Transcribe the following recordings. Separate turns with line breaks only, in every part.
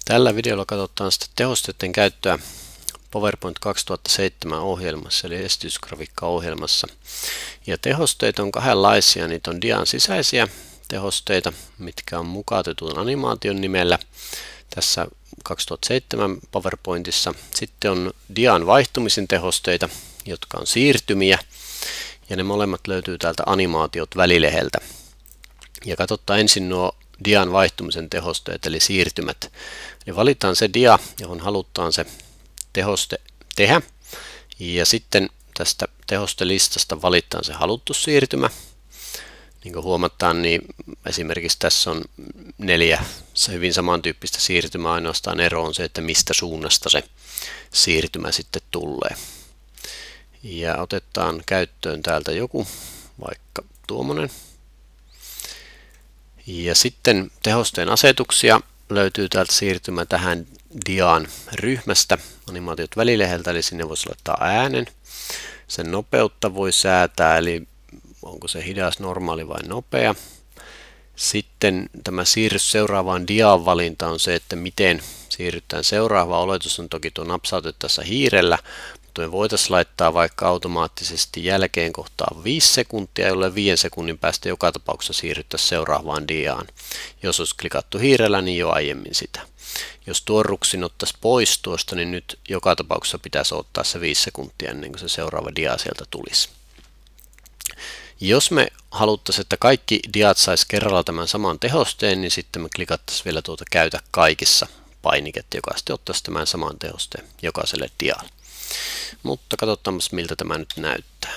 Tällä videolla katsotaan sitten tehosteiden käyttöä PowerPoint 2007 ohjelmassa eli esitysgrafiikka-ohjelmassa. Ja tehosteet on kahdenlaisia, niitä on dian sisäisiä tehosteita, mitkä on mukautetun animaation nimellä tässä 2007 PowerPointissa. Sitten on dian vaihtumisen tehosteita, jotka on siirtymiä, ja ne molemmat löytyy täältä animaatiot välileheltä. Ja katsotaan ensin nuo dian vaihtumisen tehosteet eli siirtymät. Eli valitaan se dia, johon halutaan se tehoste tehdä, ja sitten tästä tehostelistasta valitaan se haluttu siirtymä. Niin kuin huomataan, niin esimerkiksi tässä on 4 hyvin samantyyppistä siirtymää, ainoastaan ero on se, että mistä suunnasta se siirtymä sitten tulee. Ja otetaan käyttöön täältä joku, vaikka tuommoinen. Ja sitten tehosteen asetuksia löytyy täältä siirtymä tähän diaan ryhmästä animaatiot välileheltä, eli sinne voisi laittaa äänen. Sen nopeutta voi säätää, eli onko se hidas, normaali vai nopea. Sitten tämä siirrys seuraavaan diaan valinta on se, että miten siirrytään seuraavaan. Oletus on toki tuo napsautet tässä hiirellä, mutta me voitaisiin laittaa vaikka automaattisesti jälkeen kohtaan 5 sekuntia, jolle 5 sekunnin päästä joka tapauksessa siirryttäisiin seuraavaan diaan. Jos olisi klikattu hiirellä, niin jo aiemmin sitä. Jos tuon ruksin ottaisi pois tuosta, niin nyt joka tapauksessa pitäisi ottaa se 5 sekuntia ennen kuin se seuraava dia sieltä tulisi. Jos me haluttaisiin, että kaikki diat saisi kerralla tämän saman tehosteen, niin sitten me klikattaisiin vielä tuota käytä kaikissa painiketta, joka sitten ottaisi tämän saman tehosteen jokaiselle dialle. Mutta katsotaan, miltä tämä nyt näyttää.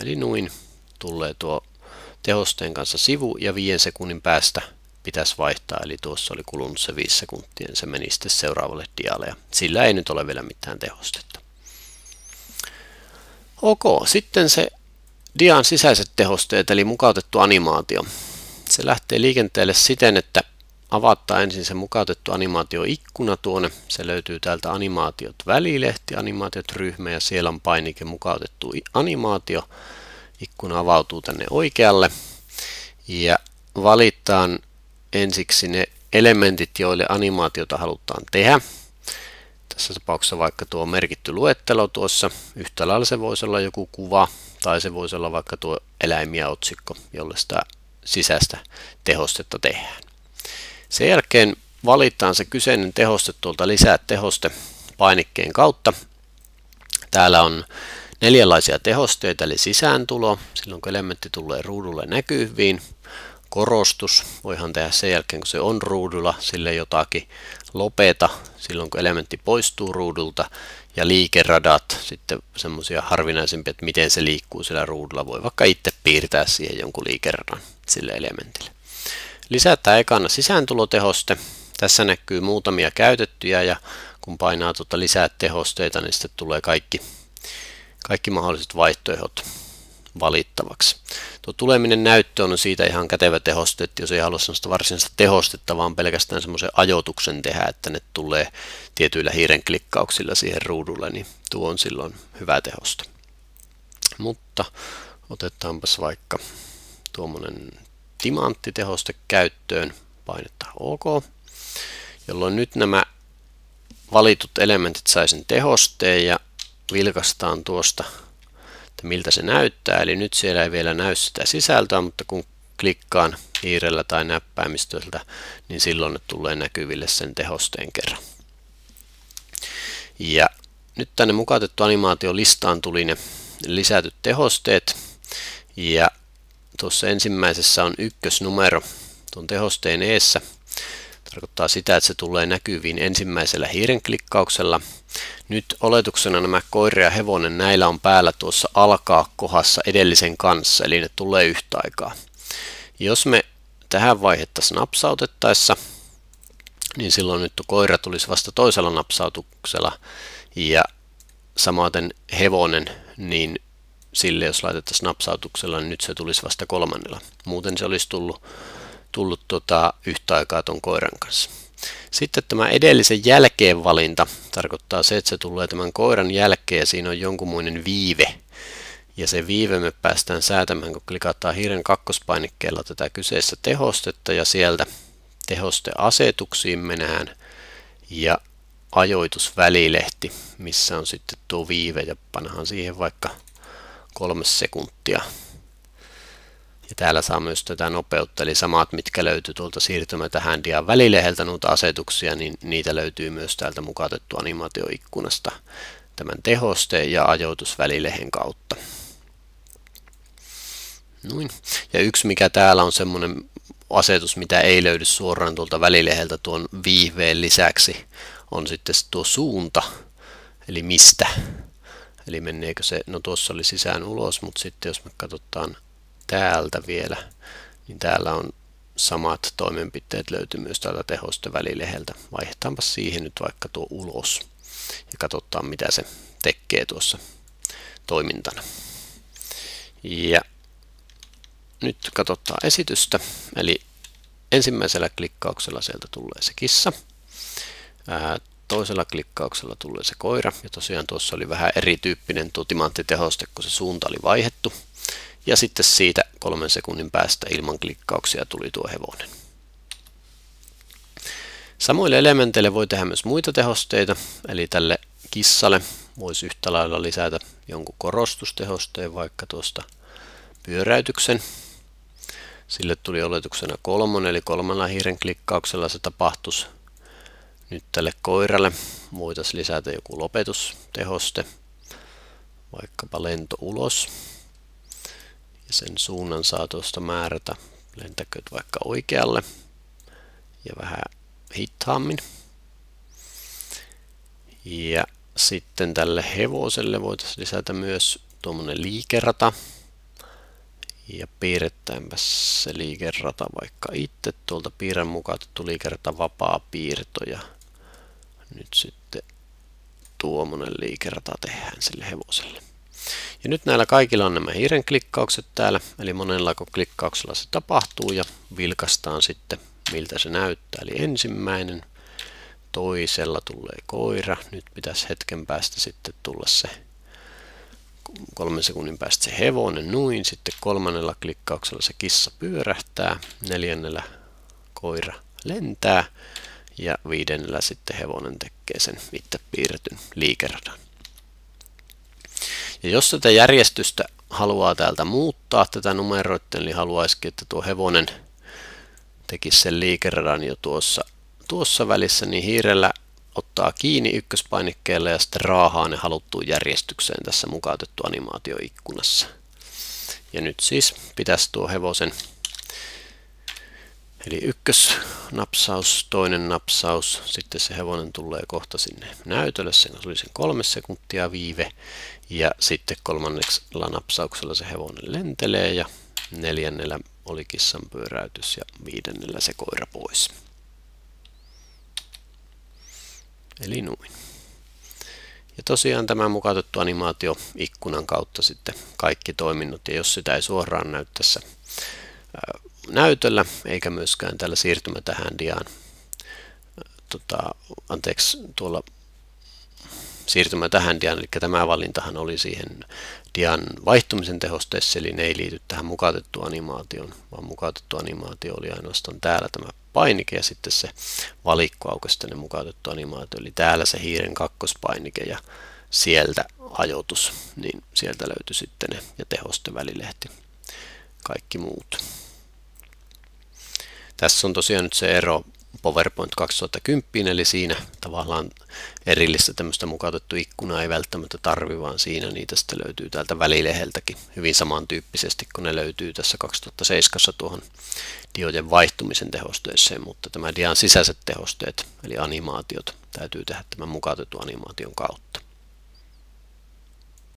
Eli noin tulee tuo tehosteen kanssa sivu ja 5 sekunnin päästä pitäisi vaihtaa. Eli tuossa oli kulunut se 5 sekuntia, niin se meni sitten seuraavalle dialle. Ja sillä ei nyt ole vielä mitään tehostetta. Ok, sitten se dian sisäiset tehosteet, eli mukautettu animaatio. Se lähtee liikenteelle siten, että avataan ensin se mukautettu animaatioikkuna tuonne. Se löytyy täältä animaatiot välilehti, animaatiot ryhmä ja siellä on painike mukautettu animaatio. Ikkuna avautuu tänne oikealle ja valitaan ensiksi ne elementit, joille animaatiota halutaan tehdä. Tässä tapauksessa vaikka tuo merkitty luettelo tuossa. Yhtä lailla se voisi olla joku kuva tai se voisi olla vaikka tuo eläimiä otsikko, jolle sitä sisäistä tehostetta tehdään. Sen jälkeen valitaan se kyseinen tehoste tuolta lisää tehoste painikkeen kautta. Täällä on 4 tehosteita, eli sisääntulo, silloin kun elementti tulee ruudulle näkyviin. Korostus, voihan tehdä sen jälkeen kun se on ruudulla, sille jotakin. Lopeta, silloin kun elementti poistuu ruudulta. Ja liikeradat, sitten semmoisia harvinaisempia, että miten se liikkuu siellä ruudulla. Voi vaikka itse piirtää siihen jonkun liikeradan sille elementille. Lisätään ekana sisääntulotehoste. Tässä näkyy muutamia käytettyjä ja kun painaa tuota lisää tehosteita, niin sitten tulee kaikki mahdolliset vaihtoehdot valittavaksi. Tuo tuleminen näyttöön on siitä ihan kätevä tehoste, että jos ei halua sellaista varsinaista tehostetta, vaan pelkästään semmoisen ajoituksen tehdä, että ne tulee tietyillä hiiren klikkauksilla siihen ruudulle, niin tuo on silloin hyvä tehoste. Mutta otetaanpas vaikka tuommoinen timanttitehoste käyttöön, painetaan OK, jolloin nyt nämä valitut elementit sai sen tehosteen ja vilkaistaan tuosta, että miltä se näyttää. Eli nyt siellä ei vielä näy sitä sisältöä, mutta kun klikkaan hiirellä tai näppäimistöltä, niin silloin ne tulee näkyville sen tehosteen kerran. Ja nyt tänne mukautettu animaatiolistaan tuli ne lisätyt tehosteet ja tuossa ensimmäisessä on ykkösnumero tuon tehosteen eessä. Tarkoittaa sitä, että se tulee näkyviin ensimmäisellä hiiren klikkauksella. Nyt oletuksena nämä koira ja hevonen, näillä on päällä tuossa alkaa kohdassa edellisen kanssa, eli ne tulee yhtä aikaa. Jos me tähän vaihettaisiin napsautettaessa, niin silloin nyt koira tulisi vasta toisella napsautuksella ja samaten hevonen, niin sille jos laitettaisiin napsautuksella, niin nyt se tulisi vasta 3. Muuten se olisi tullut yhtä aikaa tuon koiran kanssa. Sitten tämä edellisen jälkeen valinta tarkoittaa se, että se tulee tämän koiran jälkeen ja siinä on jonkunmoinen viive. Ja se viive me päästään säätämään, kun klikataan hiiren kakkospainikkeella tätä kyseistä tehostetta ja sieltä tehosteasetuksiin mennään. ja ajoitusvälilehti, missä on sitten tuo viive, ja panahan siihen vaikka 3 sekuntia. Ja täällä saa myös tätä nopeutta, eli samat, mitkä löytyy tuolta siirtymä tähän dian välileheltä noita asetuksia, niin niitä löytyy myös täältä mukautettu animaatioikkunasta tämän tehoste- ja ajoitusvälilehen kautta. Noin. Ja yksi mikä täällä on semmoinen asetus, mitä ei löydy suoraan tuolta välileheltä tuon viiveen lisäksi, on sitten tuo suunta, eli mistä. Eli menneekö se, no tuossa oli sisään ulos, mutta sitten jos me katsotaan täältä vielä, niin täällä on samat toimenpiteet löytyy myös täältä tehostevälileheltä. Vaihdetaanpa siihen nyt vaikka tuo ulos ja katsotaan mitä se tekee tuossa toimintana. Ja nyt katsotaan esitystä, eli ensimmäisellä klikkauksella sieltä tulee se kissa, toisella klikkauksella tulee se koira, ja tosiaan tuossa oli vähän erityyppinen tuo timanttitehoste, kun se suunta oli vaihdettu, ja sitten siitä 3 sekunnin päästä ilman klikkauksia tuli tuo hevonen. Samoille elementeille voi tehdä myös muita tehosteita, eli tälle kissalle voisi yhtä lailla lisätä jonkun korostustehosteen, vaikka tuosta pyöräytyksen. Sille tuli oletuksena 3, eli 3 hiiren klikkauksella se tapahtuisi. Nyt tälle koiralle voitaisiin lisätä joku lopetustehoste, vaikkapa lento ulos. Ja sen suunnan saa tuosta määrätä, lentäkööt vaikka oikealle ja vähän hitaammin. Ja sitten tälle hevoselle voitaisiin lisätä myös tuommoinen liikerata. Ja piirretäänpä se liikerata vaikka itse. Tuolta piirrän mukautettu liikerata vapaa piirto. Ja nyt sitten tuommoinen liikerata tehdään sille hevoselle. Ja nyt näillä kaikilla on nämä hiiren klikkaukset täällä. Eli monella klikkauksella se tapahtuu ja vilkaistaan sitten miltä se näyttää. Eli ensimmäinen, toisella tulee koira. Nyt pitäisi hetken päästä sitten tulla se 3 sekunnin päästä se hevonen, noin, sitten 3. klikkauksella se kissa pyörähtää, 4. koira lentää ja 5. sitten hevonen tekee sen itse piirretyn liikeradan. Ja jos tätä järjestystä haluaa täältä muuttaa tätä numeroiden, niin haluaisikin, että tuo hevonen tekisi sen liikeradan jo tuossa välissä, niin hiirellä ottaa kiinni ykköspainikkeella ja sitten raahaa ne haluttuun järjestykseen tässä mukautettu animaatioikkunassa. Ja nyt siis pitäisi tuo hevosen, eli ykkösnapsaus, toinen napsaus, sitten se hevonen tulee kohta sinne näytölle, sen oli sen 3 sekuntia viive, ja sitten 3. napsauksella se hevonen lentelee, ja 4. oli kissan pyöräytys, ja 5. se koira pois. Eli noin. Ja tosiaan tämä mukautettu animaatio ikkunan kautta sitten kaikki toiminnot, ja jos sitä ei suoraan näy tässä näytöllä, eikä myöskään tällä siirtymä tähän diaan, tuolla siirtymä tähän diaan, eli tämä valintahan oli siihen dian vaihtumisen tehosteessa, eli ne ei liity tähän mukautettuun animaatioon, vaan mukautettu animaatio oli ainoastaan täällä tämä painike ja sitten se valikko aukesi tänne mukautettu animaatio, eli täällä se hiiren kakkospainike ja sieltä ajoitus, niin sieltä löytyi sitten ne ja tehostevälilehti, kaikki muut. Tässä on tosiaan nyt se ero PowerPoint 2010, eli siinä tavallaan erillistä tämmöistä mukautettu ikkunaa ei välttämättä tarvi, vaan siinä niitä sitten löytyy täältä välileheltäkin hyvin samantyyppisesti, kun ne löytyy tässä 2007 tuohon dioiden vaihtumisen tehosteeseen, mutta tämä dian sisäiset tehosteet, eli animaatiot, täytyy tehdä tämän mukautetun animaation kautta.